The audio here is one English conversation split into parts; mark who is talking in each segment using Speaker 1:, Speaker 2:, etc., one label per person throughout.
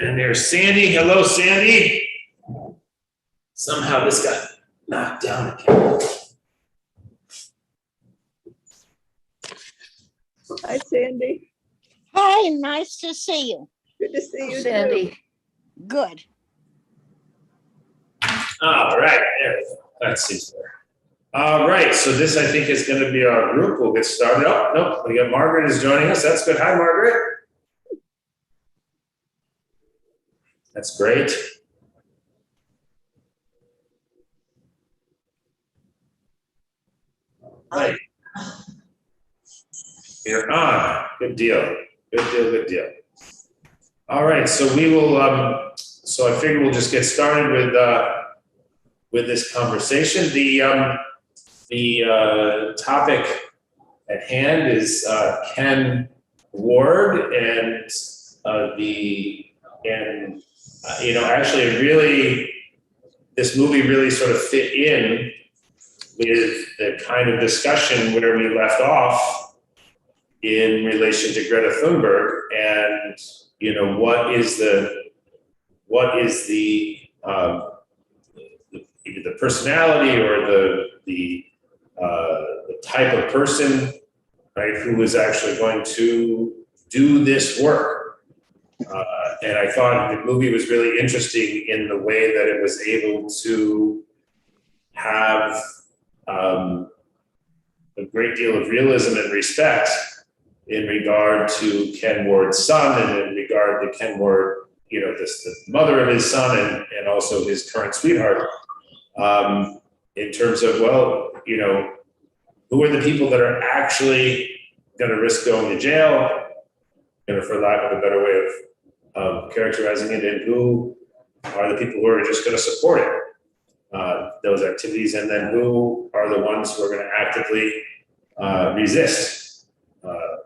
Speaker 1: And there's Sandy. Hello, Sandy. Somehow this got knocked down again.
Speaker 2: Hi, Sandy.
Speaker 3: Hi, nice to see you.
Speaker 2: Good to see you,
Speaker 4: Sandy.
Speaker 2: too.
Speaker 3: Good.
Speaker 1: All right, there we go. That's easier. All right, so this I think is going to be our group. We'll get started. Oh, nope, we got Margaret is joining us. That's good. Hi, Margaret. That's great. All right. You're on. Good deal. Good deal. Good deal. All right, so we will. So I figure we'll just get started with this conversation. The topic at hand is Ken Ward, and actually, this movie really sort of fit in with the kind of discussion where we left off in relation to Greta Thunberg, and what is either the personality or the type of person, right, who is actually going to do this work. And I thought the movie was really interesting in the way that it was able to have a great deal of realism and respect in regard to Ken Ward's son, and in regard to Ken Ward, the mother of his son, and also his current sweetheart, in terms of, who are the people that are actually going to risk going to jail, for lack of a better way of characterizing it, and who are the people who are just going to support it, those activities, and then who are the ones who are going to actively resist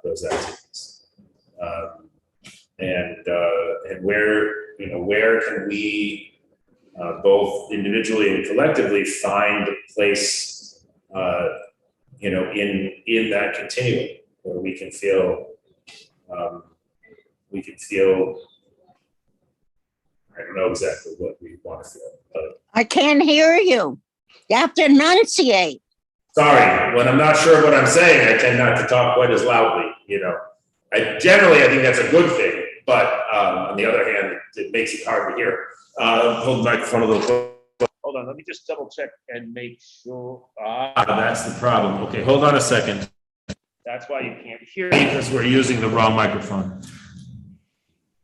Speaker 1: those activities, and where can we both individually and collectively find a place in that continuum where we can feel I don't know exactly what we want to feel, but
Speaker 3: I can't hear you. You have to enunciate.
Speaker 1: sorry, when I'm not sure what I'm saying, I tend not to talk quite as loudly, I think that's a good thing, but on the other hand, it makes it hard to hear. Hold the microphone a little closer. Hold on, let me just double check and make sure. That's the problem. Okay, hold on a second. That's why you can't hear me, because we're using the wrong microphone.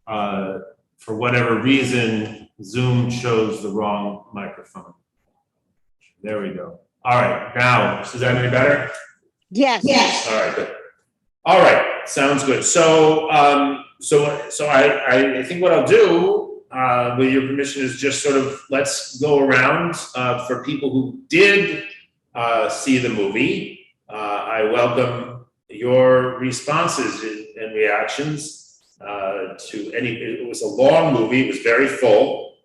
Speaker 1: For whatever reason, Zoom chose the wrong microphone. There we go. All right, now, is that any better?
Speaker 3: Yes.
Speaker 1: All right, good. All right, sounds good. So, I think what I'll do, with your permission, is just sort of let's go around for people who did see the movie. I welcome your responses and reactions to any. It was a long movie. It was very full,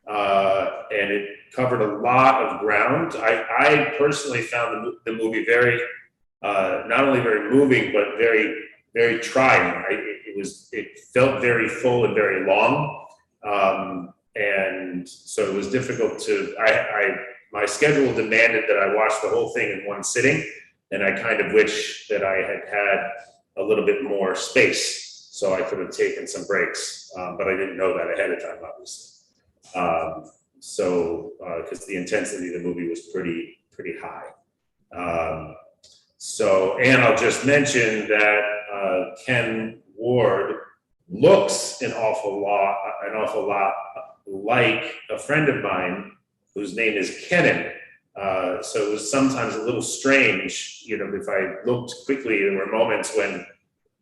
Speaker 1: and it covered a lot of ground. I personally found the movie very. Not only very moving, but very, very trying. It felt very full and very long, and so it was difficult to. My schedule demanded that I watch the whole thing in one sitting, and I kind of wish that I had a little bit more space, so I could have taken some breaks, but I didn't know that ahead of time, obviously. Because the intensity of the movie was pretty high. And I'll just mention that Ken Ward looks an awful lot like a friend of mine whose name is Kenan. So it was sometimes a little strange, if I looked quickly, there were moments when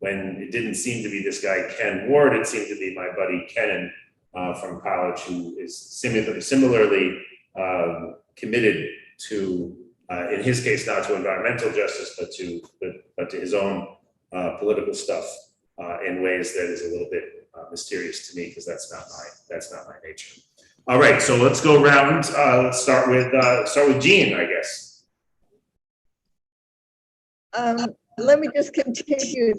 Speaker 1: it didn't seem to be this guy Ken Ward, it seemed to be my buddy Kenan from college, who is similarly committed to. In his case, not to environmental justice, but to his own political stuff in ways that is a little bit mysterious to me, because that's not my nature. All right, so let's go around. Let's start with Jean, I guess.
Speaker 2: Let me just continue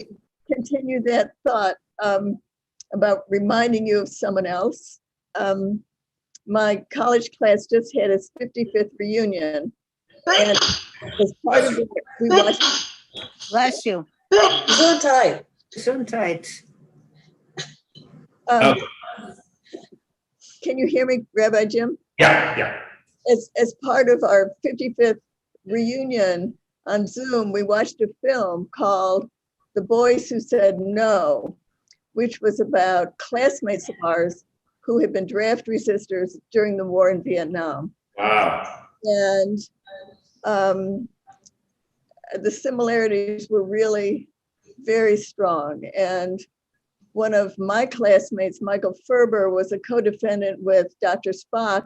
Speaker 2: that thought. about reminding you of someone else. My college class just had its 55th reunion, and as part of it, we watched.
Speaker 3: Bless you.
Speaker 4: Gesundheit. Gesundheit.
Speaker 2: Um,
Speaker 1: Oh.
Speaker 2: Can you hear me, Rabbi Jim?
Speaker 1: Yeah.
Speaker 2: As part of our 55th reunion on Zoom, we watched a film called The Boys Who Said No, which was about classmates of ours who had been draft resistors during the war in Vietnam.
Speaker 1: Wow.
Speaker 2: And the similarities were really very strong. And one of my classmates, Michael Ferber, was a co-defendant with Dr. Spock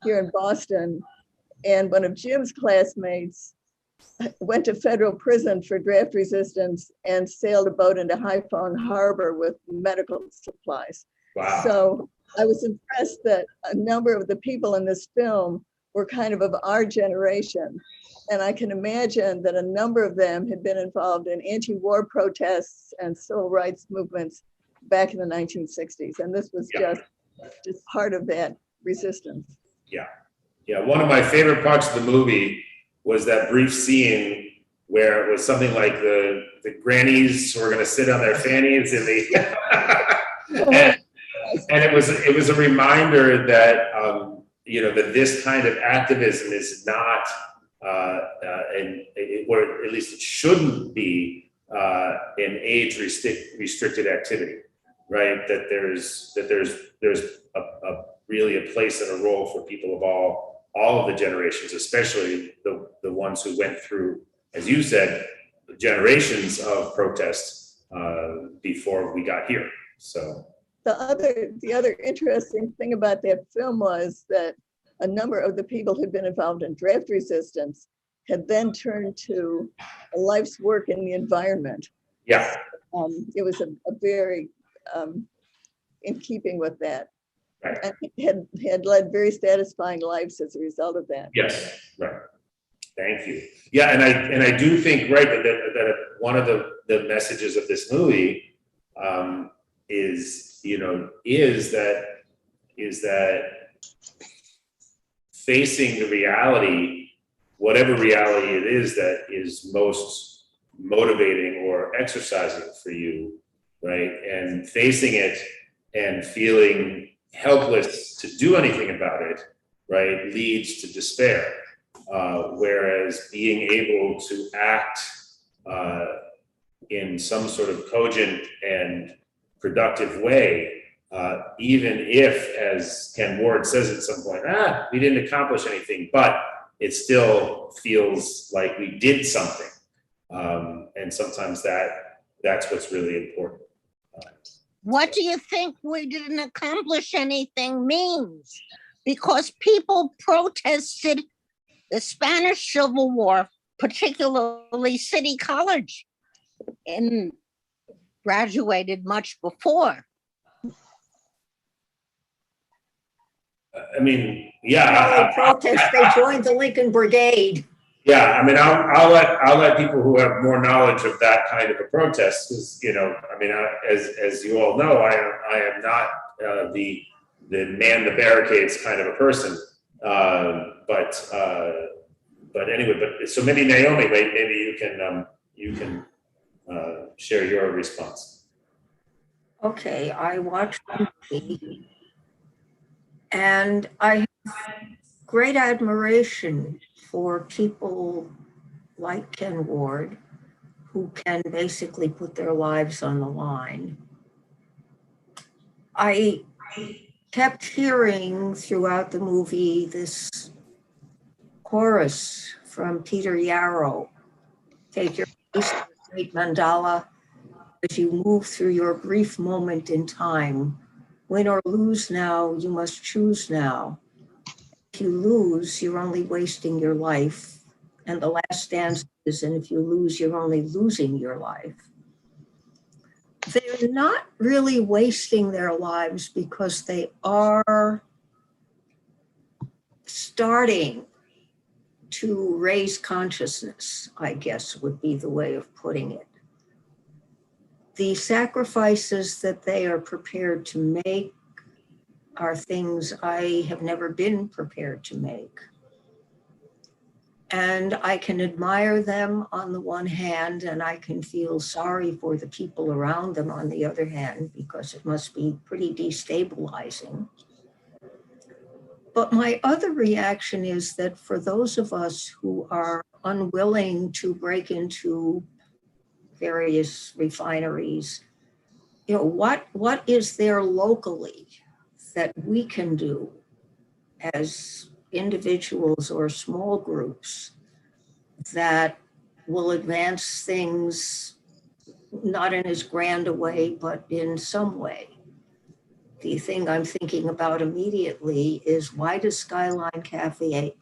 Speaker 2: here in Boston. And one of Jim's classmates went to federal prison for draft resistance and sailed a boat into Haiphong Harbor with medical supplies.
Speaker 1: Wow.
Speaker 2: So I was impressed that a number of the people in this film were kind of our generation. And I can imagine that a number of them had been involved in anti-war protests and civil rights movements back in the 1960s. And this was
Speaker 1: Yeah.
Speaker 2: just part of that resistance.
Speaker 1: Yeah, one of my favorite parts of the movie was that brief scene where it was something like the grannies were going to sit on their fannies in the and it was a reminder that that this kind of activism is not or at least it shouldn't be an age restricted activity, right? That there's a really a place and a role for people of all of the generations, especially the ones who went through, as you said, generations of protests before we got here. So
Speaker 2: the other interesting thing about that film was that a number of the people who'd been involved in draft resistance had then turned to a life's work in the environment.
Speaker 1: yeah,
Speaker 2: It was a very in keeping with that.
Speaker 1: right.
Speaker 2: And had led very satisfying lives as a result of that.
Speaker 1: Yes, right. Thank you. Yeah, and I do think, right, that one of the messages of this movie is that facing the reality, whatever reality it is that is most motivating or exercising for you, right, and facing it and feeling helpless to do anything about it, right, leads to despair. Whereas being able to act in some sort of cogent and productive way, even if, as Ken Ward says at some point, we didn't accomplish anything, but it still feels like we did something. And sometimes that's what's really important.
Speaker 3: What do you think we didn't accomplish anything means? Because people protested the Spanish Civil War, particularly City College, and graduated much before.
Speaker 1: I mean, yeah.
Speaker 4: They protest, they joined the Lincoln Brigade.
Speaker 1: Yeah, I mean, I'll let people who have more knowledge of that kind of a protest, because I mean, as you all know, I am not the man the barricades kind of a person. But anyway, so maybe Naomi, maybe you can share your response.
Speaker 4: Okay, I watched the movie, and I have great admiration for people like Ken Ward, who can basically put their lives on the line. I kept hearing throughout the movie this chorus from Peter Yarrow: take your place in the great mandala as you move through your brief moment in time. Win or lose now, you must choose now. If you lose, you're only wasting your life. And the last stanza is, and if you lose, you're only losing your life. They're not really wasting their lives because they are starting to raise consciousness, I guess would be the way of putting it. the sacrifices that they are prepared to make are things I have never been prepared to make. And I can admire them on the one hand, and I can feel sorry for the people around them on the other hand, because it must be pretty destabilizing. But my other reaction is that for those of us who are unwilling to break into various refineries, what is there locally that we can do as individuals or small groups that will advance things not in as grand a way, but in some way? The thing I'm thinking about immediately is, why does Skyline Cafe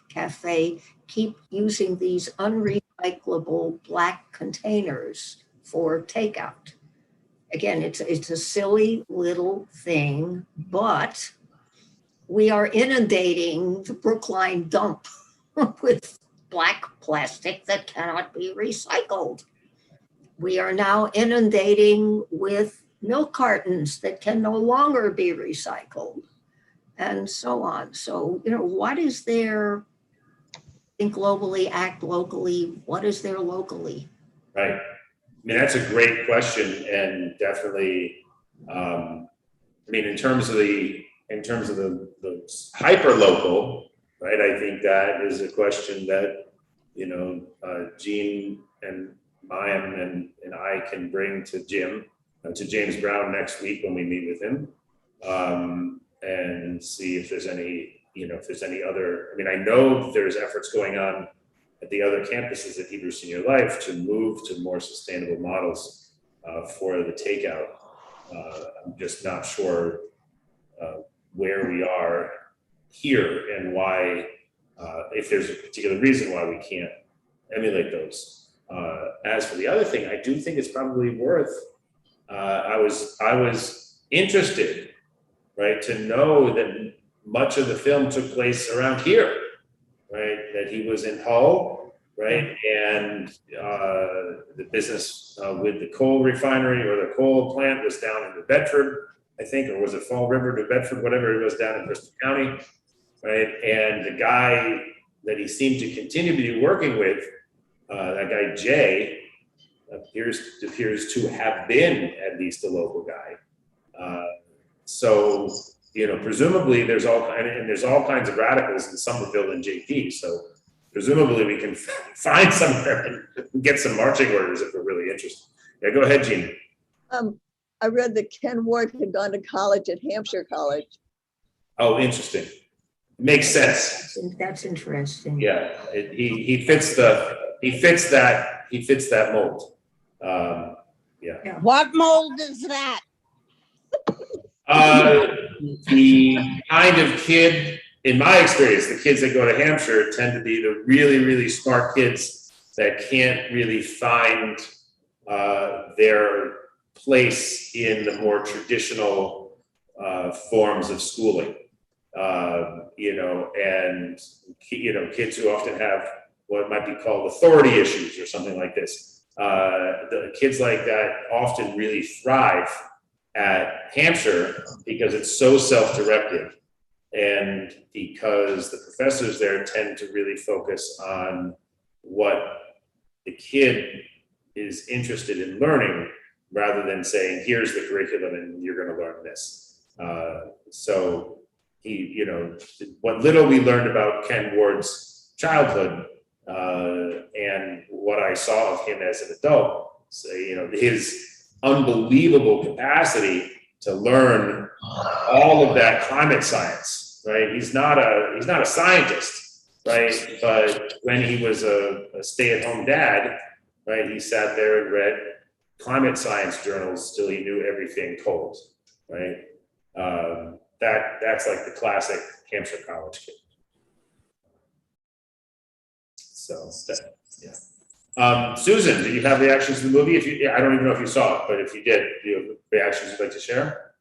Speaker 4: keep using these unrecyclable black containers for takeout? Again, it's a silly little thing, but we are inundating the Brookline dump with black plastic that cannot be recycled. We are now inundating with milk cartons that can no longer be recycled, and so on. So, what is there? Think globally, act locally. What is there locally?
Speaker 1: Right. I mean, that's a great question, and definitely, in terms of the hyper local, right? I think that is a question that Gene and Mayim and I can bring to James Brown next week when we meet with him, and see if there's any other. I know there's efforts going on at the other campuses at Hebrew Senior Life to move to more sustainable models for the takeout. I'm just not sure where we are here and why, if there's a particular reason why we can't emulate those. As for the other thing, I do think it's probably worth. I was interested, right, to know that much of the film took place around here, right? That he was in Hull, right, and the business with the coal refinery or the coal plant was down in New Bedford, I think, or was it Fall River, New Bedford, whatever it was, down in Bristol County, right? And the guy that he seemed to continue to be working with, that guy Jay, appears to have been at least a local guy. So presumably there's all kinds of radicals in Somerville and JP. So presumably we can find somewhere and get some marching orders if we're really interested. Yeah, go ahead, Gene.
Speaker 2: I read that Ken Ward had gone to college at Hampshire College.
Speaker 1: Oh, interesting. Makes sense.
Speaker 4: That's interesting.
Speaker 1: Yeah, he fits that mold. Yeah.
Speaker 3: What mold is that?
Speaker 1: The kind of kid, in my experience, the kids that go to Hampshire tend to be the really, really smart kids that can't really find their place in the more traditional forms of schooling. And kids who often have what might be called authority issues or something like this. The kids like that often really thrive at Hampshire because it's so self-directed, and because the professors there tend to really focus on what the kid is interested in learning, rather than saying, here's the curriculum and you're going to learn this. So what little we learned about Ken Ward's childhood, and what I saw of him as an adult, so, his unbelievable capacity to learn all of that climate science, right? He's not a scientist, right? But when he was a stay-at-home dad, right, he sat there and read climate science journals till he knew everything cold, right? That's like the classic Hampshire College kid. So, yeah. Susan, did you have reactions to the movie? I don't even know if you saw it, but if you did, do you have reactions you'd like to share?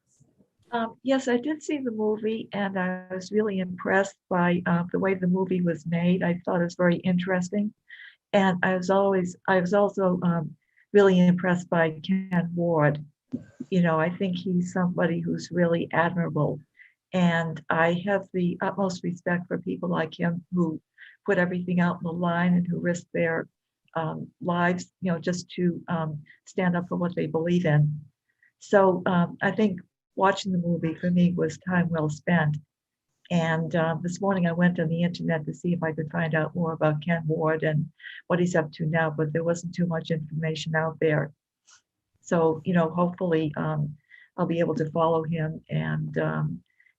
Speaker 5: Yes, I did see the movie, and I was really impressed by the way the movie was made. I thought it was very interesting, and I was also really impressed by Ken Ward. You know, I think he's somebody who's really admirable. And I have the utmost respect for people like him who put everything out in the line and who risk their lives, you know, just to stand up for what they believe in. So I think watching the movie for me was time well spent. And this morning I went on the internet to see if I could find out more about Ken Ward and what he's up to now, but there wasn't too much information out there. So, you know, hopefully I'll be able to follow him, and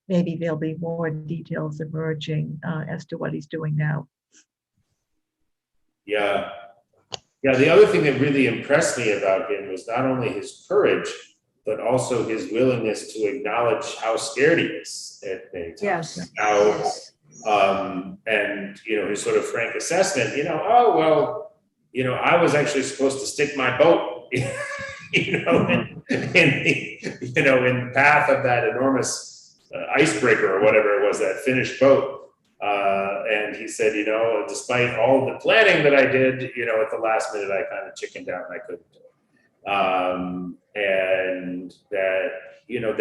Speaker 5: maybe there'll be more details emerging as to what he's doing now.
Speaker 1: Yeah. Yeah, the other thing that really impressed me about him was not only his courage, but also his willingness to acknowledge how scared he is at many times.
Speaker 4: Yes.
Speaker 1: How,
Speaker 4: Yes.
Speaker 1: and, you know, his sort of frank assessment, you know, oh, well, you know, I was actually supposed to stick my boat, you know, in the, you know, in the path of that enormous icebreaker or whatever it was, that Finnish boat. And he said, you know, despite all the planning that I did, you know, at the last minute, I kind of chickened out and I couldn't do it. And that, you know,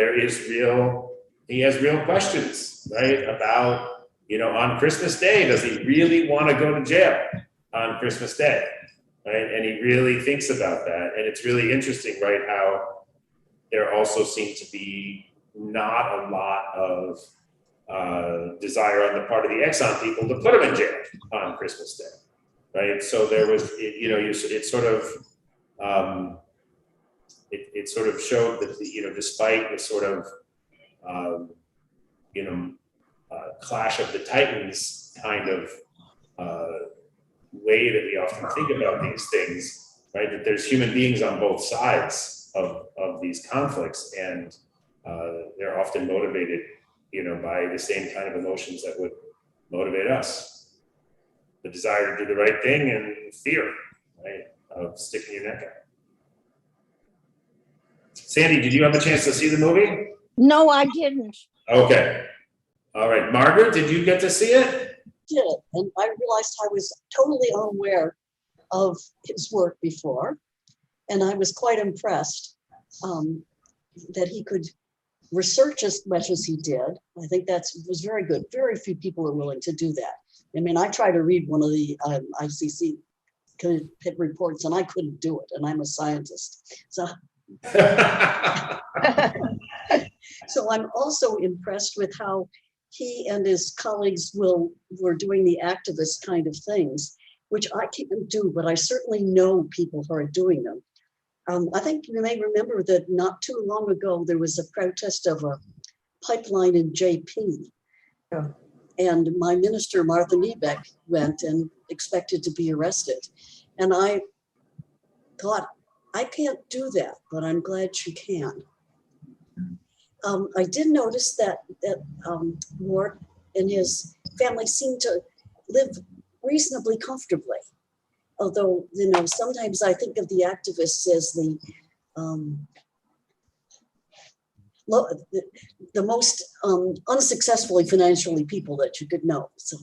Speaker 1: he has real questions, right? About, you know, on Christmas Day, does he really want to go to jail on Christmas Day? Right? And he really thinks about that. And it's really interesting, right? How there also seemed to be not a lot of desire on the part of the Exxon people to put him in jail on Christmas Day, right? So there was, you know, it sort of, it sort of showed that, you know, despite the sort of, you know, clash of the titans kind of way that we often think about these things, right? That there's human beings on both sides of these conflicts, and they're often motivated, you know, by the same kind of emotions that would motivate us. The desire to do the right thing and fear, right, of sticking your neck out. Sandy, did you have a chance to see the movie?
Speaker 3: No, I didn't.
Speaker 1: Okay. All right. Margaret, did you get to see it?
Speaker 6: Did, and I realized I was totally unaware of his work before, and I was quite impressed that he could research as much as he did. I think that was very good. Very few people are willing to do that. I mean, I tried to read one of the ICC reports, and I couldn't do it, and I'm a scientist. So so I'm also impressed with how he and his colleagues were doing the activist kind of things, which I can't do, but I certainly know people who are doing them. I think you may remember that not too long ago, there was a protest of a pipeline in JP.
Speaker 4: Yeah.
Speaker 6: And my minister, Martha Niebeck, went and expected to be arrested. And I thought, I can't do that, but I'm glad she can. I did notice that Ward and his family seemed to live reasonably comfortably. Although, you know, sometimes I think of the activists as the most unsuccessfully financially people that you could know. So,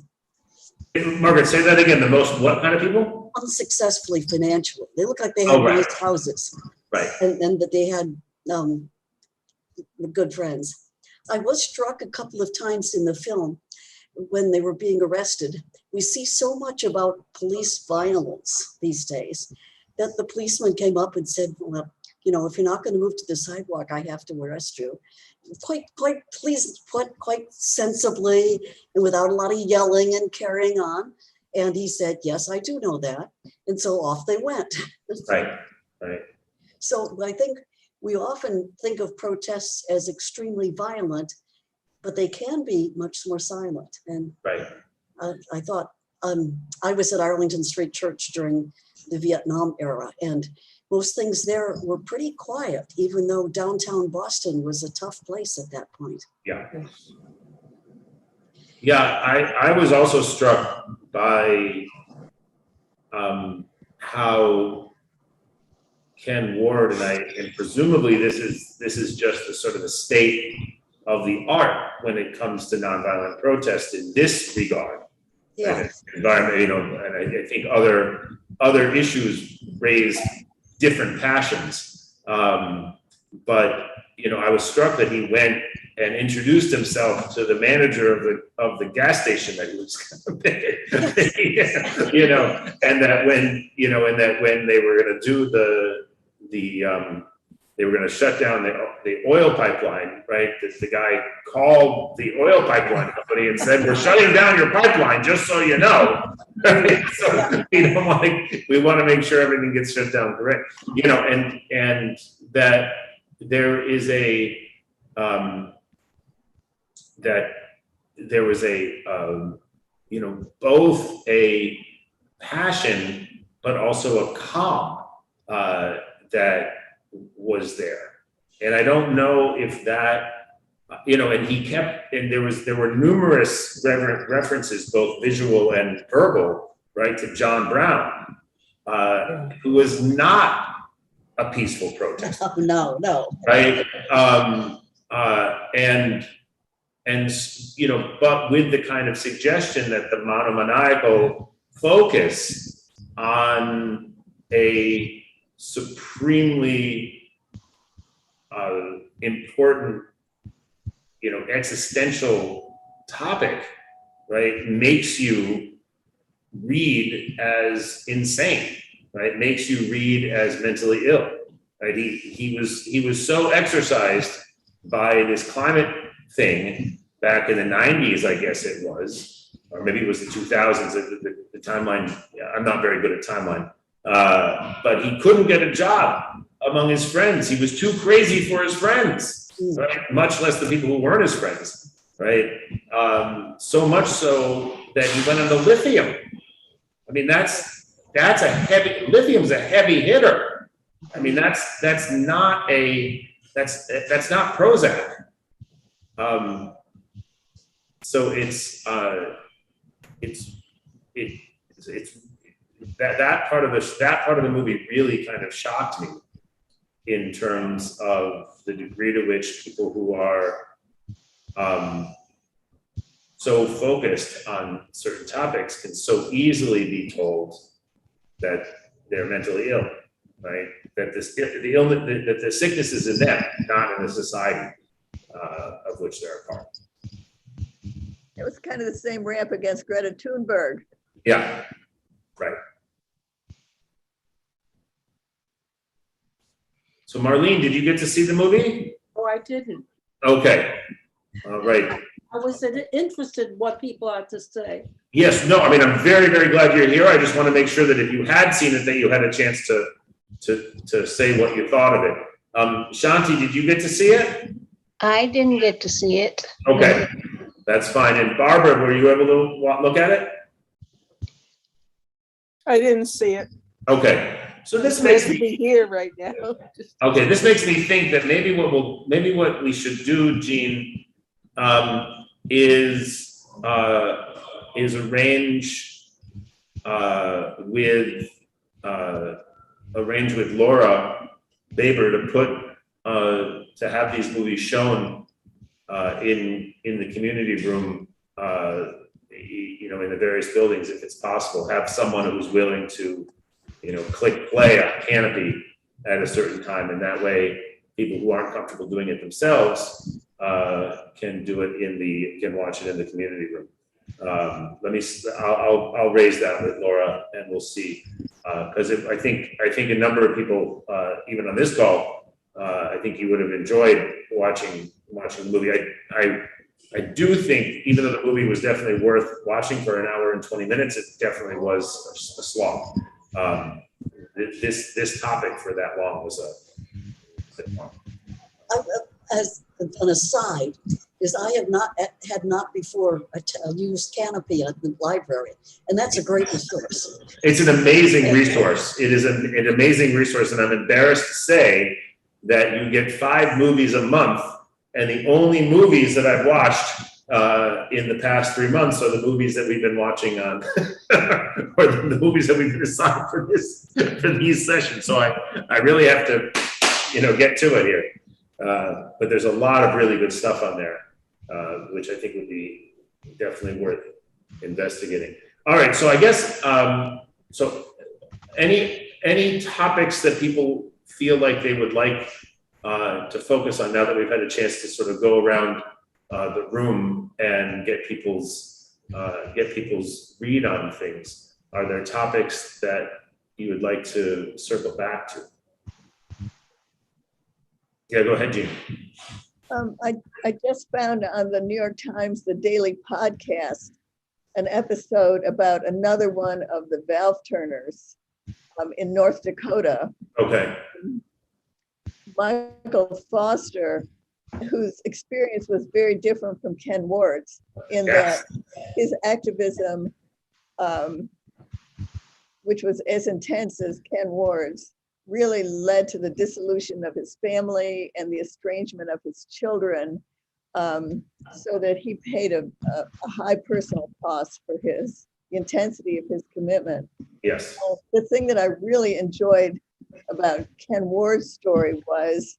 Speaker 1: Margaret, say that again. The most what kind of people?
Speaker 6: unsuccessfully financially. They look like they had
Speaker 1: right.
Speaker 6: nice houses.
Speaker 1: Right.
Speaker 6: And that they had good friends. I was struck a couple of times in the film when they were being arrested. We see so much about police violence these days that the policeman came up and said, well, you know, if you're not going to move to the sidewalk, I have to arrest you. Quite sensibly and without a lot of yelling and carrying on. And he said, yes, I do know that. And so off they went.
Speaker 1: Right, right.
Speaker 6: So I think we often think of protests as extremely violent, but they can be much more silent. And
Speaker 1: right.
Speaker 6: I thought, I was at Arlington Street Church during the Vietnam era, and most things there were pretty quiet, even though downtown Boston was a tough place at that point.
Speaker 1: Yeah. Yeah, I was also struck by how Ken Ward and presumably this is just the sort of the state of the art when it comes to nonviolent protest in this regard.
Speaker 6: Yeah.
Speaker 1: Environment, you know, and I think other issues raise different passions. But, you know, I was struck that he went and introduced himself to the manager of the gas station that he was going to pick, you know, and that when they were going to do they were going to shut down the oil pipeline, right? The guy called the oil pipeline company and said, "We're shutting down your pipeline, just so you know." So we want to make sure everything gets shut down correct, you know, and that there is that there was you know, both a passion but also a calm that was there. And I don't know if that, you know, and he kept, and there were numerous references, both visual and verbal, right, to John Brown, who was not a peaceful protester.
Speaker 6: No, no.
Speaker 1: Right? And you know, but with the kind of suggestion that the monomaniacal focus on a supremely important, you know, existential topic, right, makes you read as insane, right? Makes you read as mentally ill, right? He was so exercised by this climate thing back in the 90s, I guess it was, or maybe it was the 2000s. The timeline, I'm not very good at timeline, but he couldn't get a job among his friends. He was too crazy for his friends, right? Much less the people who weren't his friends, right? So much so that he went into lithium. I mean, that's a heavy, lithium's a heavy hitter. I mean, that's not Prozac. So it's that part of the movie really kind of shocked me in terms of the degree to which people who are so focused on certain topics can so easily be told that they're mentally ill, right? That the sickness is in them, not in the society of which they're a part.
Speaker 2: It was kind of the same ramp against Greta Thunberg.
Speaker 1: Yeah, right. So Marlene, did you get to see the movie?
Speaker 7: Oh, I didn't.
Speaker 1: Okay, all right.
Speaker 7: I was interested in what people had to say.
Speaker 1: Yes, no, I mean, I'm very, very glad you're here. I just want to make sure that if you had seen it, that you had a chance to say what you thought of it. Shanti, did you get to see it?
Speaker 3: I didn't get to see it.
Speaker 1: Okay, that's fine. And Barbara, were you able to look at it?
Speaker 7: I didn't see it.
Speaker 1: Okay, so this
Speaker 7: It's
Speaker 1: makes
Speaker 7: nice to
Speaker 1: me
Speaker 7: be here right now.
Speaker 1: okay. This makes me think that maybe what we should do, Jean, is arrange with Laura Baber to have these movies shown in the community room, you know, in the various buildings, if it's possible. Have someone who's willing to, you know, click play on Canopy at a certain time, and that way people who aren't comfortable doing it themselves can watch it in the community room. I'll raise that with Laura, and we'll see. Because I think a number of people, even on this call, I think you would have enjoyed watching the movie. I do think, even though the movie was definitely worth watching for an hour and 20 minutes, it definitely was a slog. This topic for that long was a bit long.
Speaker 6: As an aside, is I had not before used Canopy at the library, and that's a great resource.
Speaker 1: It's an amazing resource. It is an amazing resource, and I'm embarrassed to say that you get 5 movies a month, and the only movies that I've watched in the past 3 months are the movies that we've been watching on, or the movies that we've assigned for these sessions. So I really have to, you know, get to it here. But there's a lot of really good stuff on there, which I think would be definitely worth investigating. All right, so I guess so. any topics that people feel like they would like to focus on now that we've had a chance to sort of go around the room and get people's read on things? Are there topics that you would like to circle back to? Yeah, go ahead, Jean.
Speaker 2: I just found on the New York Times, the Daily Podcast, an episode about another one of the valve turners in North Dakota.
Speaker 1: Okay.
Speaker 2: Michael Foster, whose experience was very different from Ken Ward's in
Speaker 1: Yes.
Speaker 2: that his activism, which was as intense as Ken Ward's, really led to the dissolution of his family and the estrangement of his children, so that he paid a high personal cost for the intensity of his commitment.
Speaker 1: Yes.
Speaker 2: The thing that I really enjoyed about Ken Ward's story was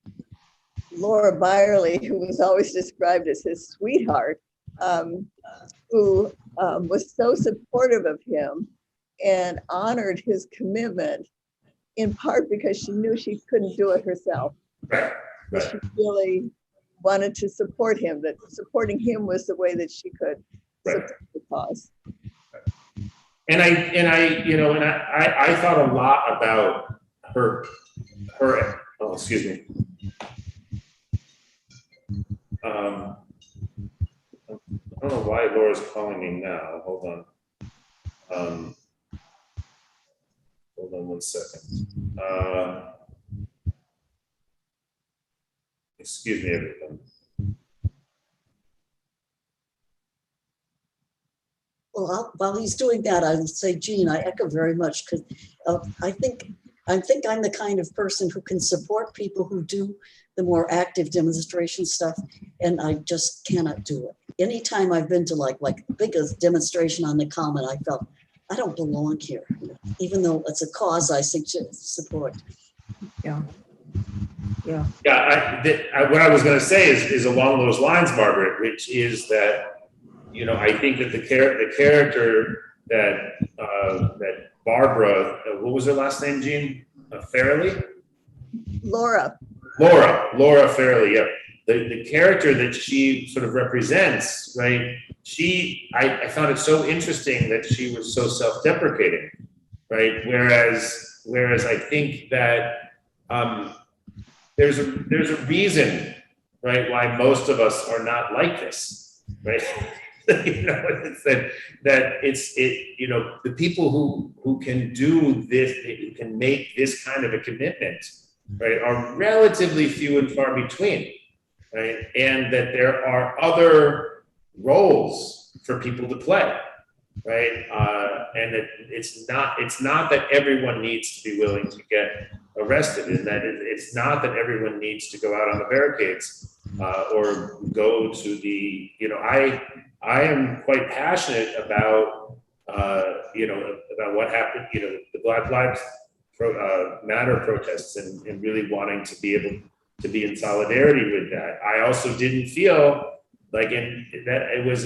Speaker 2: Laura Byerly, who was always described as his sweetheart, who was so supportive of him and honored his commitment, in part because she knew she couldn't do it herself.
Speaker 1: Right.
Speaker 2: That she really wanted to support him, that supporting him was the way that she could support the cause.
Speaker 1: And I thought a lot about her, oh, excuse me. I don't know why Laura's calling me now. Hold on. Hold on 1 second. Excuse me, everyone.
Speaker 6: Well, while he's doing that, I will say, Jean, I echo very much, because I think I'm the kind of person who can support people who do the more active demonstration stuff, and I just cannot do it. Anytime I've been to like the biggest demonstration on the Common, I felt I don't belong here, even though it's a cause I support.
Speaker 4: Yeah.
Speaker 1: Yeah, what I was going to say is along those lines, Margaret, which is that, you know, I think that the character that Barbara, what was her last name, Jean? Fairley?
Speaker 2: Laura
Speaker 1: Fairley, yeah. The character that she sort of represents, right? I found it so interesting that she was so self-deprecating, right? Whereas I think that there's a reason, right, why most of us are not like this, right? You know, it's you know, the people who can do this, who can make this kind of a commitment, right, are relatively few and far between, right? And that there are other roles for people to play, right? And that it's not that everyone needs to be willing to get arrested, and that it's not that everyone needs to go out on the barricades or go to the, you know, I am quite passionate about, you know, about what happened, you know, the Black Lives Matter protests, and really wanting to be able to be in solidarity with that. I also didn't feel like it was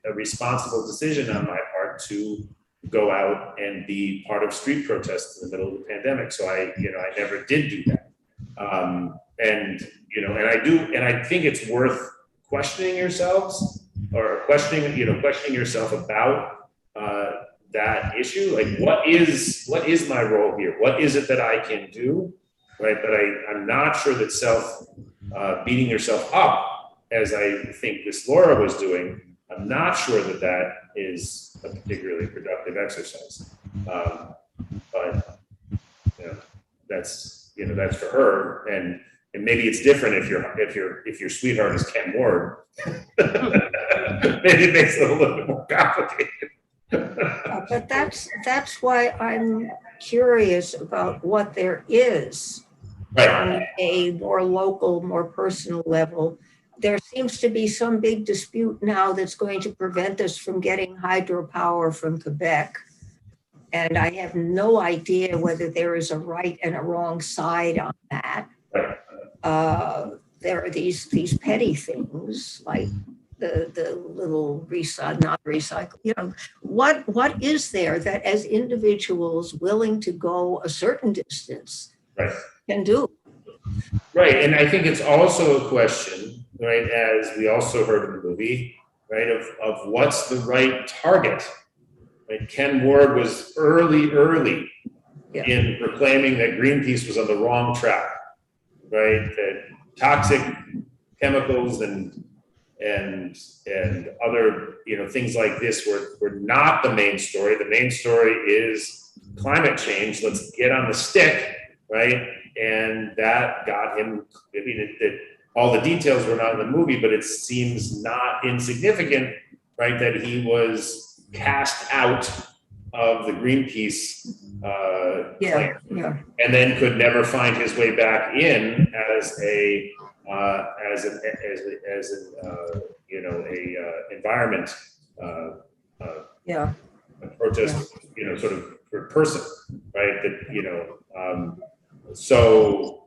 Speaker 1: a responsible decision on my part to go out and be part of street protests in the middle of the pandemic. So I never did do that. And, you know, and I think it's worth questioning yourselves, or questioning yourself about that issue. Like, what is my role here? What is it that I can do? Right. But I'm not sure that beating yourself up, as I think this Laura was doing, I'm not sure that is a particularly productive exercise. But you know, that's for her, and maybe it's different if your sweetheart is Ken Ward. Maybe it makes it a little bit more complicated.
Speaker 4: But that's why I'm curious about what there is on a more local, more personal level. There seems to be some big dispute now that's going to prevent us from getting hydropower from Quebec. And I have no idea whether there is a right and a wrong side on that. There are these petty things like the little not recycle, what is there that as individuals willing to go a certain distance
Speaker 1: Right.
Speaker 4: can do?
Speaker 1: Right, and I think it's also a question, right, as we also heard in the movie, right, of what's the right target. Right? Ken Ward was early
Speaker 4: Yeah.
Speaker 1: in proclaiming that Greenpeace was on the wrong track, right? That toxic chemicals and other things like this were not the main story. The main story is climate change. Let's get on the stick, right? And that got him. I mean, all the details were not in the movie, but it seems not insignificant, right? That he was cast out of the Greenpeace plan, and then could never find his way back in as an environment a protest sort of person, right? That so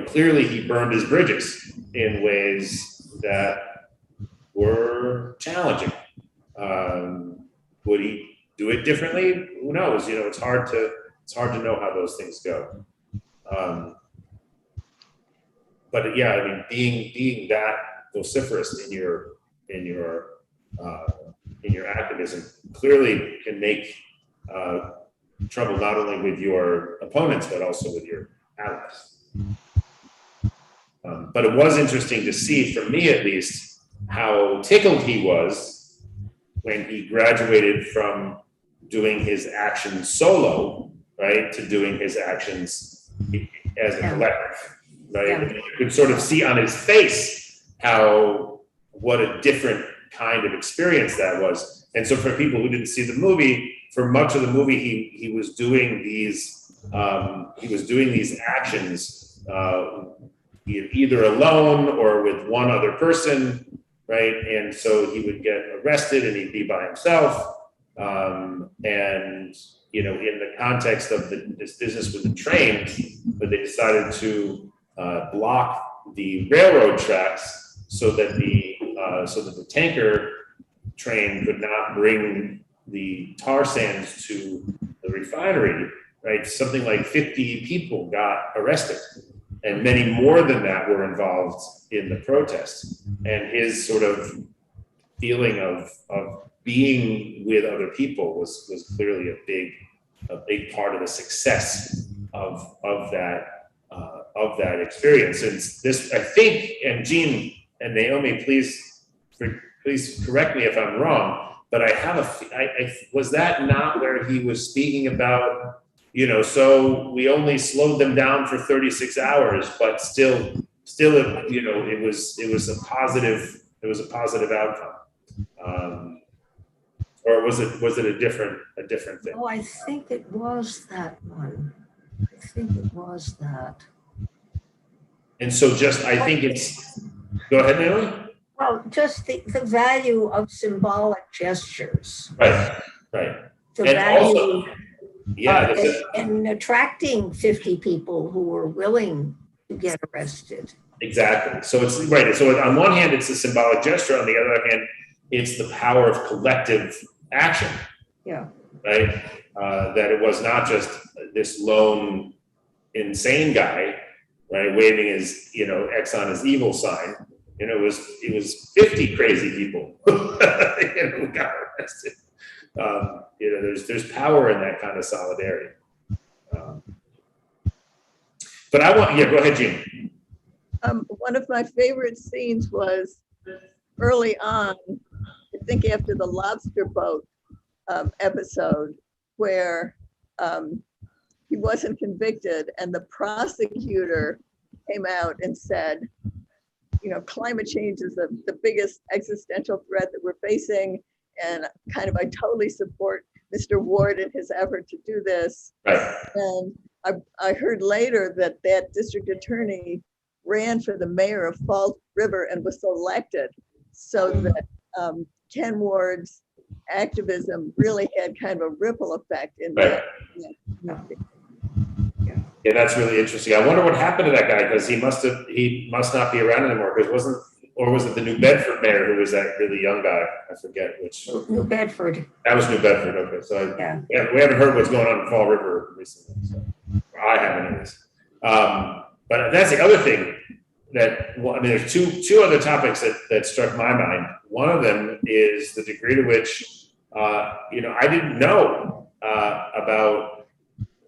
Speaker 1: clearly he burned his bridges in ways that were challenging. Would he do it differently? Who knows? It's hard to know how those things go. But yeah, I mean, being that vociferous in your activism clearly can make trouble not only with your opponents but also with your allies. But it was interesting to see, for me at least, how tickled he was when he graduated from doing his actions solo, right, to doing his actions as a collective, right?
Speaker 4: Yeah.
Speaker 1: And you could sort of see on his face what a different kind of experience that was. And so for people who didn't see the movie, for much of the movie, he was doing these actions either alone or with one other person, right? And so he would get arrested and he'd be by himself. And in the context of this business with the trains, but they decided to block the railroad tracks so that the tanker train could not bring the tar sands to the refinery, right? Something like 50 people got arrested, and many more than that were involved in the protests. And his sort of feeling of being with other people was clearly a big part of the success of that experience. And this, I think, and Jean and Naomi, please correct me if I'm wrong, but I was that not where he was speaking about, so we only slowed them down for 36 hours, but still, it was a positive outcome. Or was it a different thing?
Speaker 4: Oh, I think it was that one. I think it was that.
Speaker 1: And so I think it's, go ahead, Naomi.
Speaker 4: Well, just the value of symbolic gestures.
Speaker 1: Right.
Speaker 4: The
Speaker 1: And
Speaker 4: value
Speaker 1: also, yeah,
Speaker 4: in attracting 50 people who were willing to get arrested.
Speaker 1: exactly. So it's right. So on one hand, it's a symbolic gesture. On the other hand, it's the power of collective action.
Speaker 4: Yeah.
Speaker 1: Right. That it was not just this lone insane guy, right, waving his X on his evil sign. It was 50 crazy people who got arrested. There's power in that kind of solidarity. But go ahead, Jean.
Speaker 2: One of my favorite scenes was early on, I think after the lobster boat episode, where he wasn't convicted and the prosecutor came out and said, climate change is the biggest existential threat that we're facing. And I totally support Mr. Ward in his effort to do this.
Speaker 1: Right.
Speaker 2: And I heard later that district attorney ran for the mayor of Falls River and was elected, so that Ken Ward's activism really had kind of a ripple effect in
Speaker 1: Right.
Speaker 2: that.
Speaker 1: Yeah, that's really interesting. I wonder what happened to that guy, because he must not be around anymore. Because or was it the New Bedford mayor who was that really young guy? I forget which.
Speaker 4: New Bedford,
Speaker 1: That was New Bedford, okay, so
Speaker 4: yeah.
Speaker 1: we haven't heard what's going on in Fall River recently, so, I haven't anyways. But that's the other thing that, well, I mean, there's two other topics that struck my mind. One of them is the degree to which, I didn't know about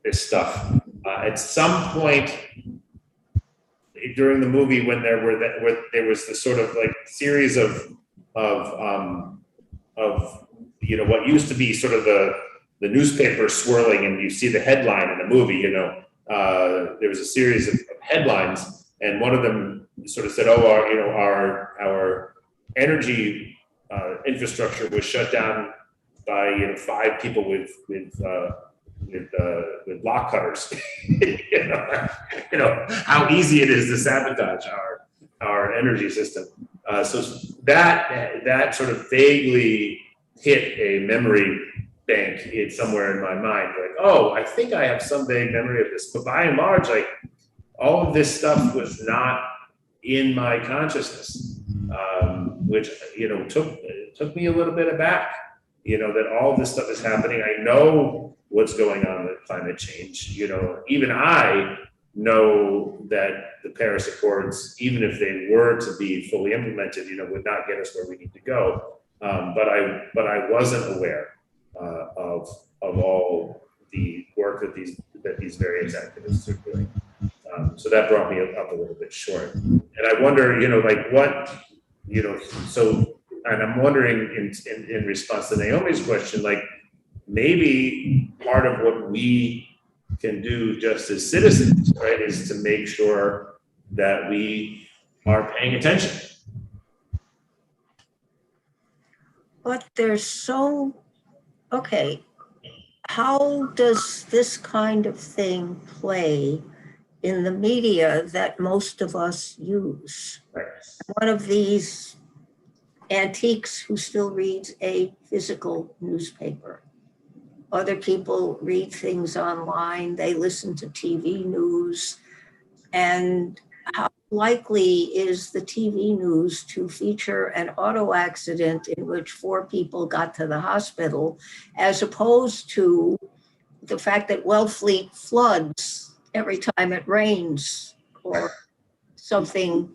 Speaker 1: this stuff. At some point during the movie, when there was this sort of like series of what used to be sort of the newspaper swirling, and you see the headline in the movie, there was a series of headlines, and one of them sort of said, "Oh, our energy infrastructure was shut down by 5 people with lock cutters." How easy it is to sabotage our energy system. So that sort of vaguely hit a memory bank somewhere in my mind. Like, oh, I think I have some vague memory of this, but by and large, like, all of this stuff was not in my consciousness, which took me a little bit aback. That all this stuff is happening. I know what's going on with climate change. Even I know that the Paris Accords, even if they were to be fully implemented, would not get us where we need to go. But I wasn't aware of all the work that these various activists are doing. So that brought me up a little bit short. And I wonder, and I'm wondering in response to Naomi's question, like, maybe part of what we can do just as citizens, right, is to make sure that we are paying attention.
Speaker 4: But okay, how does this kind of thing play in the media that most of us use?
Speaker 1: Right.
Speaker 4: One of these antiques who still reads a physical newspaper. Other people read things online, they listen to TV news, and how likely is the TV news to feature an auto accident in which 4 people got to the hospital, as opposed to the fact that Wellfleet floods every time it rains, or something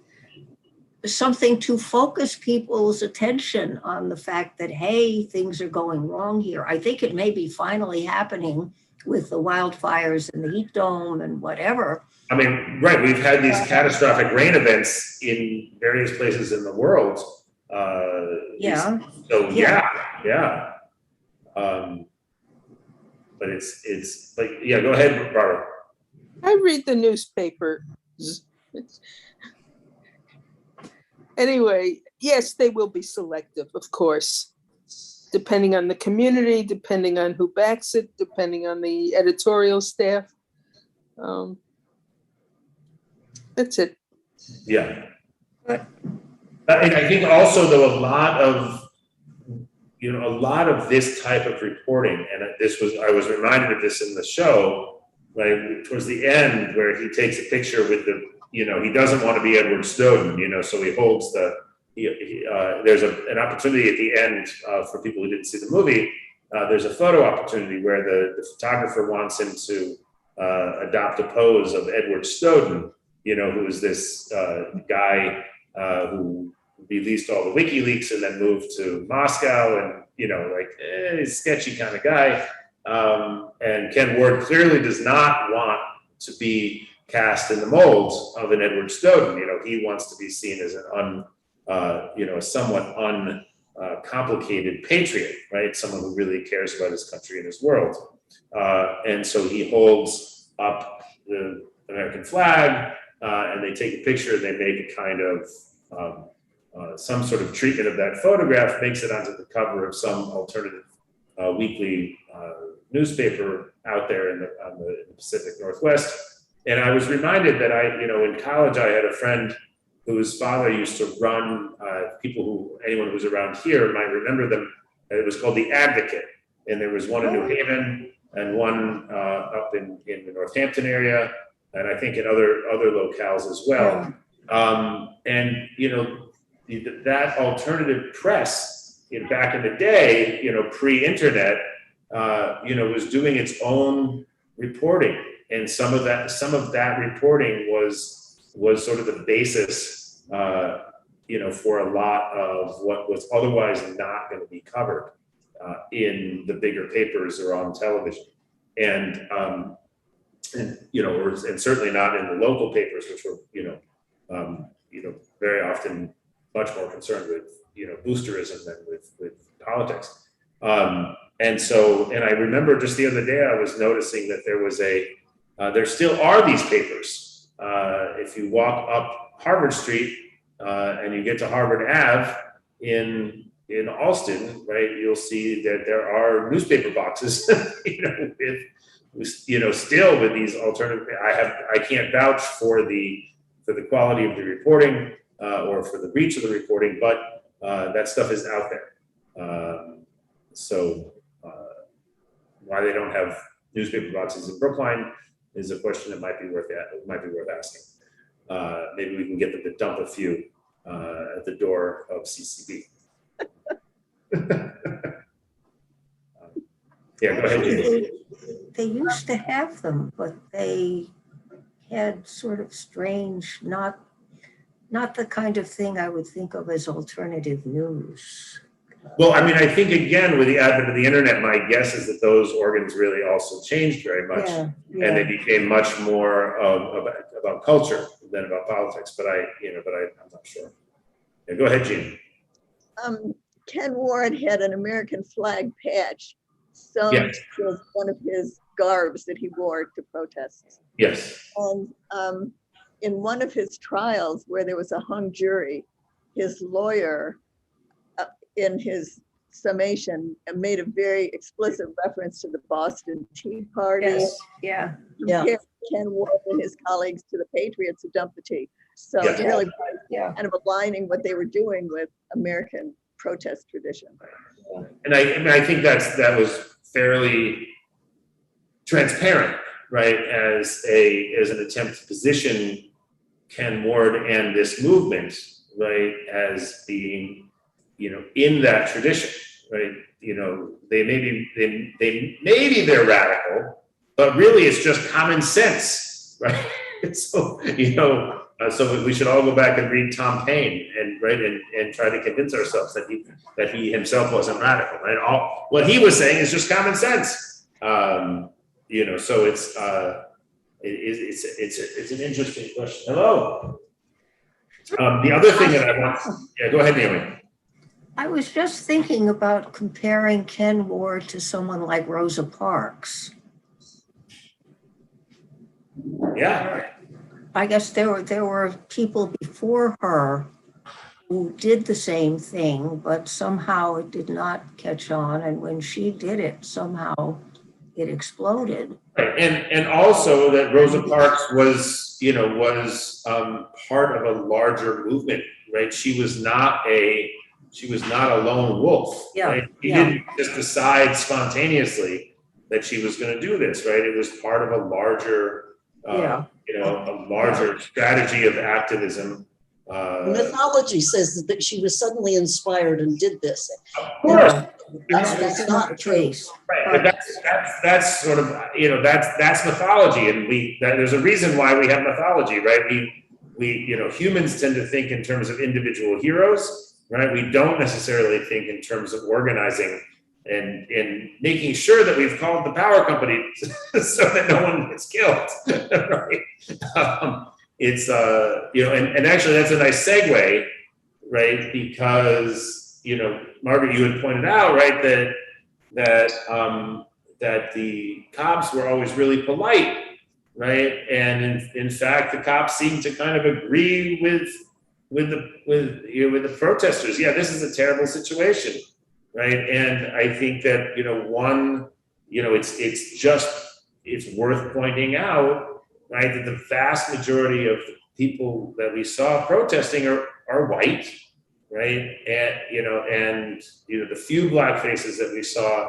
Speaker 4: to focus people's attention on the fact that, hey, things are going wrong here. I think it may be finally happening with the wildfires and the heat dome and whatever.
Speaker 1: I mean, right, we've had these catastrophic rain events in various places in the world.
Speaker 4: Yeah.
Speaker 1: So yeah. But it's like, yeah, go ahead, Barbara.
Speaker 7: I read the newspaper. Anyway, yes, they will be selective, of course, depending on the community, depending on who backs it, depending on the editorial staff. That's it.
Speaker 1: Yeah. And I think also, though, a lot of this type of reporting, and I was reminded of this in the show, like towards the end, where he takes a picture with he doesn't want to be Edward Snowden, so he holds there's an opportunity at the end for people who didn't see the movie. There's a photo opportunity where the photographer wants him to adopt a pose of Edward Snowden, who is this guy who released all the WikiLeaks and then moved to Moscow, and he's a sketchy kind of guy. And Ken Ward clearly does not want to be cast in the mold of an Edward Snowden. He wants to be seen as a somewhat uncomplicated patriot, right? Someone who really cares about his country and his world. And so he holds up the American flag, and they take a picture. They make a kind of some sort of treatment of that photograph, makes it onto the cover of some alternative weekly newspaper out there in the Pacific Northwest. And I was reminded that in college, I had a friend whose father used to run, anyone who's around here might remember them. It was called The Advocate. And there was one in New Haven and one up in the Northampton area, and I think in other locales as well. And that alternative press back in the day, pre-internet, was doing its own reporting, and some of that reporting was sort of the basis, for a lot of what was otherwise not going to be covered in the bigger papers or on television, and certainly not in the local papers, which were very often much more concerned with boosterism than with politics. And I remember just the other day I was noticing that there still are these papers. If you walk up Harvard Street and you get to Harvard Ave in Allston, right, you'll see that there are newspaper boxes, still with these alternative. I can't vouch for the quality of the reporting or for the reach of the reporting, but that stuff is out there. So why they don't have newspaper boxes in Brookline is a question that might be worth asking. Maybe we can get them to dump a few at the door of CCB. Yeah, go ahead, Jamie.
Speaker 4: They used to have them, but they had sort of strange, not the kind of thing I would think of as alternative news.
Speaker 1: Well, I mean, I think again, with the advent of the internet, my guess is that those organs really also changed very much, and they became much more about culture than about politics. But I'm not sure. Yeah, go ahead, Jean.
Speaker 2: Ken Ward had an American flag patch sewn
Speaker 1: Yes.
Speaker 2: to one of his garbs that he wore to protests.
Speaker 1: Yes.
Speaker 2: And in one of his trials where there was a hung jury, his lawyer, in his summation, made a very explicit reference to the Boston Tea Party.
Speaker 4: Yes, yeah.
Speaker 2: Compared Ken Ward and his colleagues to the Patriots who dumped the tea. So
Speaker 1: Yes.
Speaker 2: it really was
Speaker 4: Yeah.
Speaker 2: kind of aligning what they were doing with American protest tradition.
Speaker 1: And I think that was fairly transparent, right? As an attempt to position Ken Ward and this movement, right, as being, in that tradition, right? They're radical, but really it's just common sense, right? So, so we should all go back and read Tom Paine and try to convince ourselves that he himself wasn't radical, right? What he was saying is just common sense. So it's an interesting question. Hello. The other thing that I want, go ahead, Naomi.
Speaker 4: I was just thinking about comparing Ken Ward to someone like Rosa Parks.
Speaker 1: Yeah.
Speaker 4: I guess there were people before her who did the same thing, but somehow it did not catch on. And when she did it, somehow it exploded.
Speaker 1: Right. And also that Rosa Parks was part of a larger movement, right? She was not a lone wolf.
Speaker 4: Yeah,
Speaker 1: right? She didn't just decide spontaneously that she was going to do this, right? It was part of a larger, a larger strategy of activism.
Speaker 6: Mythology says that she was suddenly inspired and did this.
Speaker 1: Of course.
Speaker 6: That's not the case.
Speaker 1: Right, but that's sort of that's mythology, and there's a reason why we have mythology, right? We humans tend to think in terms of individual heroes, right? We don't necessarily think in terms of organizing and making sure that we've called the power company so that no one gets killed, right? It's and actually that's a nice segue, right? Because Margaret, you had pointed out, right, that the cops were always really polite, right? And in fact, the cops seemed to kind of agree with the protesters. Yeah, this is a terrible situation, right? And I think that it's worth pointing out, right, that the vast majority of the people that we saw protesting are white. Right, and the few black faces that we saw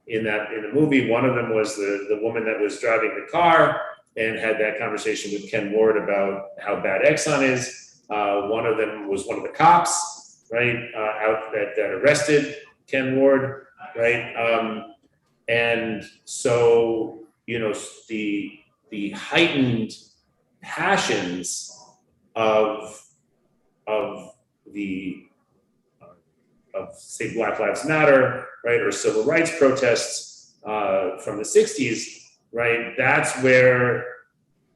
Speaker 1: in the movie, one of them was the woman that was driving the car and had that conversation with Ken Ward about how bad Exxon is, One of them was one of the cops, right, out that arrested Ken Ward, right? And so, you know, the heightened passions of the of say Black Lives Matter, right, or civil rights protests from the 60s, right? That's where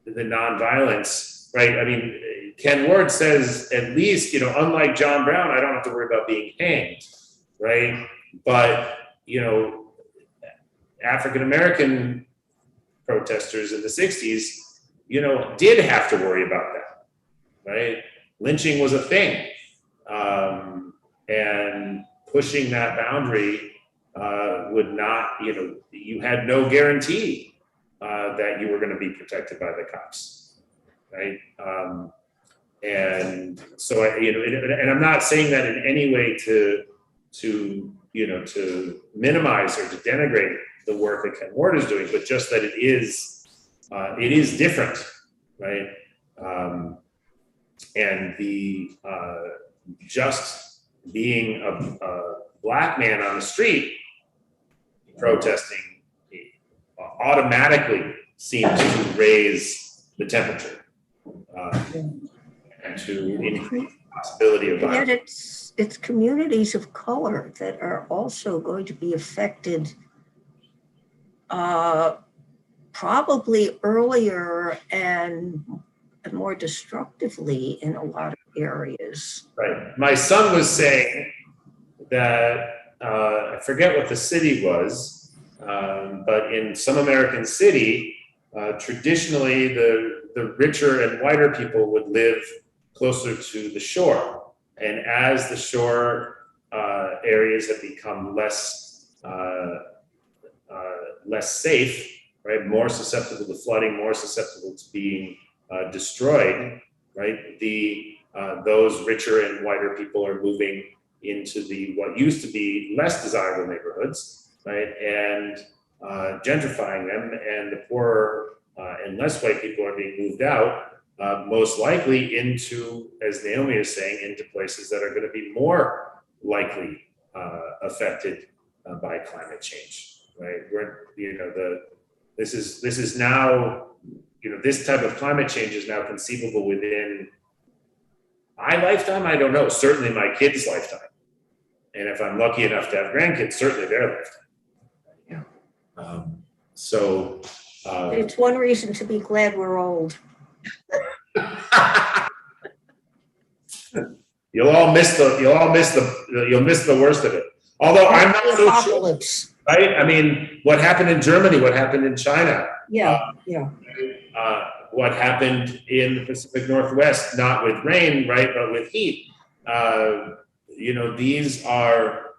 Speaker 1: the nonviolence, right? I mean, Ken Ward says, at least, you know, unlike John Brown, I don't have to worry about being hanged, right? But, you know, African American protesters in the 60s, you know, did have to worry about that, right? Lynching was a thing. And pushing that boundary would not, you know, you had no guarantee that you were going to be protected by the cops, right? And so, you know, and I'm not saying that in any way to you know, to minimize or to denigrate the work that Ken Ward is doing, but just that it is different, right? And the just being a Black man on the street protesting automatically seems to raise the temperature and to increase the possibility of
Speaker 4: Yet
Speaker 1: violence.
Speaker 4: it's communities of color that are also going to be affected probably earlier and more destructively in a lot of areas.
Speaker 1: Right. My son was saying that I forget what the city was, but in some American city, traditionally the richer and whiter people would live closer to the shore, and as the shore areas have become less safe, right, more susceptible to flooding, more susceptible to being destroyed, right? Those richer and whiter people are moving into what used to be less desirable neighborhoods, right? And gentrifying them, and the poorer and less white people are being moved out, most likely into, as Naomi is saying, into places that are going to be more likely affected by climate change, right? Where, you know, this is now, you know, this type of climate change is now conceivable within my lifetime. I don't know, certainly my kids' lifetime. And if I'm lucky enough to have grandkids, certainly their lifetime. Yeah.
Speaker 4: It's one reason to be glad we're old.
Speaker 1: You'll miss the worst of it. Although I'm not so sure, right? I mean, what happened in Germany, what happened in China,
Speaker 4: Yeah.
Speaker 1: what happened in the Pacific Northwest, not with rain, right, but with heat. You know, these are,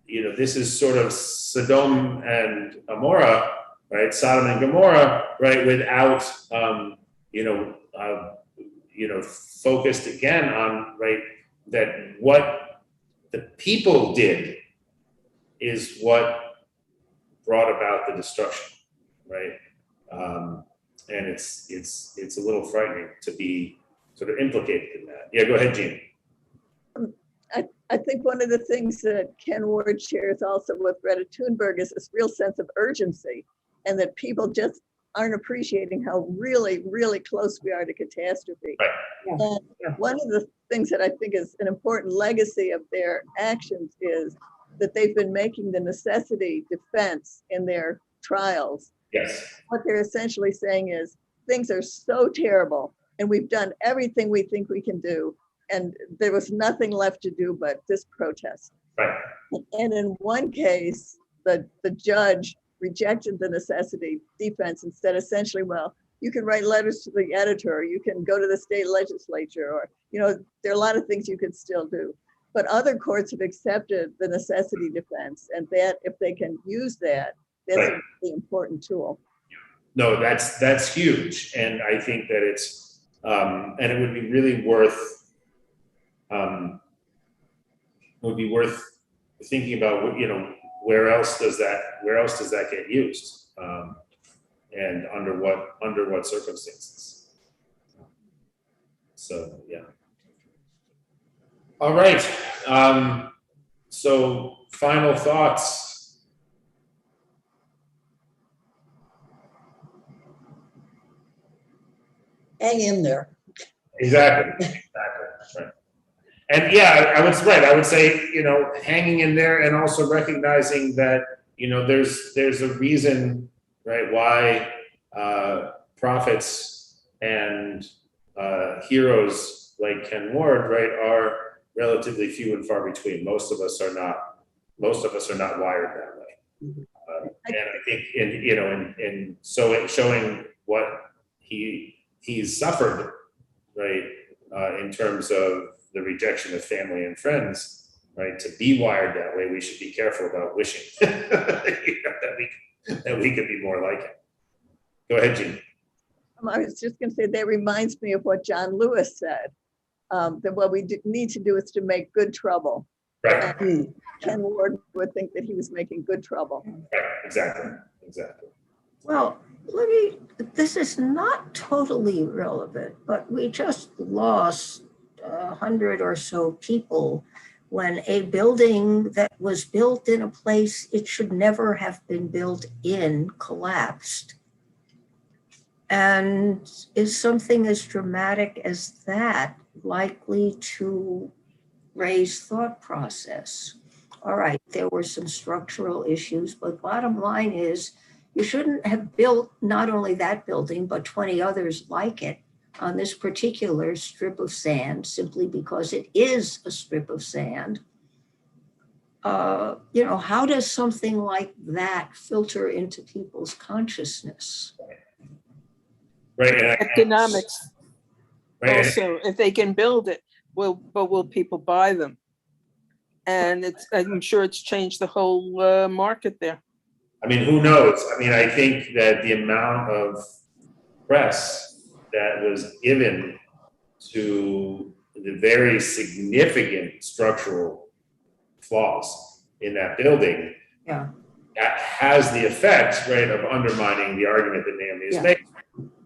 Speaker 1: you know, this is sort of Sodom and Gomorrah, right? Sodom and Gomorrah, right? Without, focused again on, right, that what the people did is what brought about the destruction, right? And it's a little frightening to be sort of implicated in that. Yeah, go ahead, Jean.
Speaker 2: I think one of the things that Ken Ward shares also with Greta Thunberg is this real sense of urgency, and that people just aren't appreciating how really, really close we are to catastrophe.
Speaker 1: Right.
Speaker 2: And one of the things that I think is an important legacy of their actions is that they've been making the necessity defense in their trials.
Speaker 1: Yes.
Speaker 2: What they're essentially saying is things are so terrible and we've done everything we think we can do, and there was nothing left to do but this protest.
Speaker 1: Right.
Speaker 2: And in one case, the judge rejected the necessity defense and said essentially, well, you can write letters to the editor, you can go to the state legislature, or, you know, there are a lot of things you could still do. But other courts have accepted the necessity defense, and that if they can use that, that's
Speaker 1: right.
Speaker 2: a really important tool.
Speaker 1: No, that's huge. And I think that it's, and it would be really worth thinking about, you know, where else does that get used, and under what circumstances. So, yeah. All right. So final thoughts.
Speaker 6: Hang in there.
Speaker 1: Exactly. Right. And yeah, I would say, you know, hanging in there and also recognizing that, you know, there's a reason, right, why prophets and heroes like Ken Ward, right, are relatively few and far between. Most of us are not wired that way. And I think in so showing what he's suffered, right, in terms of the rejection of family and friends, right, to be wired that way, we should be careful about wishing that we could be more like him. Go ahead, Jean.
Speaker 2: I was just going to say, that reminds me of what John Lewis said, that what we need to do is to make good trouble.
Speaker 1: Right.
Speaker 2: And Ken Ward would think that he was making good trouble.
Speaker 1: Right. Exactly.
Speaker 4: Well, this is not totally relevant, but we just lost 100 or so people when a building that was built in a place it should never have been built in collapsed. And is something as dramatic as that likely to raise thought process? All right, there were some structural issues, but bottom line is you shouldn't have built not only that building, but 20 others like it on this particular strip of sand, simply because it is a strip of sand. You know, how does something like that filter into people's consciousness?
Speaker 1: Right. And
Speaker 7: Economics
Speaker 1: right.
Speaker 7: also, if they can build it, will people buy them? And I'm sure it's changed the whole market there.
Speaker 1: I mean, who knows? I mean, I think that the amount of press that was given to the very significant structural flaws in that building has the effect, right, of undermining the argument that Naomi is making,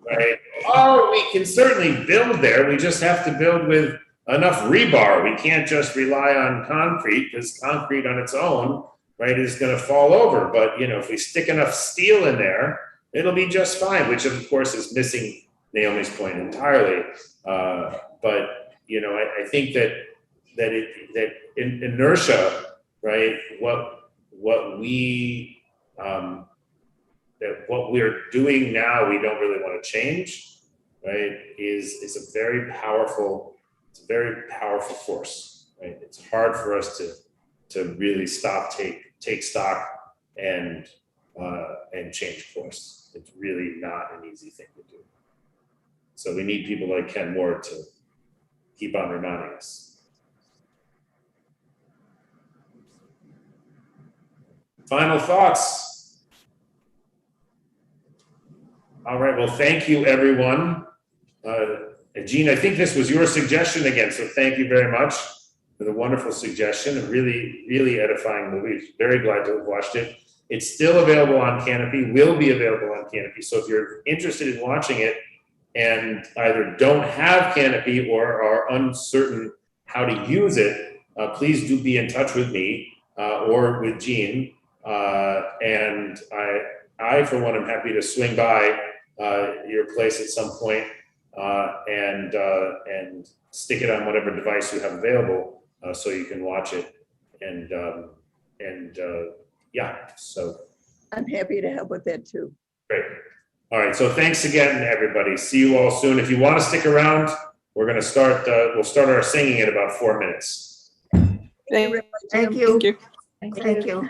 Speaker 1: right? Oh, we can certainly build there. We just have to build with enough rebar. We can't just rely on concrete, because concrete on its own, right, is going to fall over. But, you know, if we stick enough steel in there, it'll be just fine, which of course is missing Naomi's point entirely. But, you know, I think that in inertia, right, what we're doing now, we don't really want to change, right, is a very powerful force, right? It's hard for us to really take stock and change course. It's really not an easy thing to do. So we need people like Ken Ward to keep on reminding us. Final thoughts. All right, well, thank you, everyone. Jean, I think this was your suggestion again, so thank you very much for the wonderful suggestion. A really, really edifying movie. Very glad to have watched it. It's still available on Kanopy, will be available on Kanopy. So if you're interested in watching it and either don't have Kanopy or are uncertain how to use it, please do be in touch with me or with Jean. And I, for one, am happy to swing by your place at some point and stick it on whatever device you have available so you can watch it. Yeah, so.
Speaker 2: I'm happy to help with that too.
Speaker 1: Great. All right, so thanks again, everybody. See you all soon. If you want to stick around, we're going to start, we'll start our singing in about 4 minutes.
Speaker 7: Thank
Speaker 4: Thank you.
Speaker 7: you.
Speaker 4: Thank you.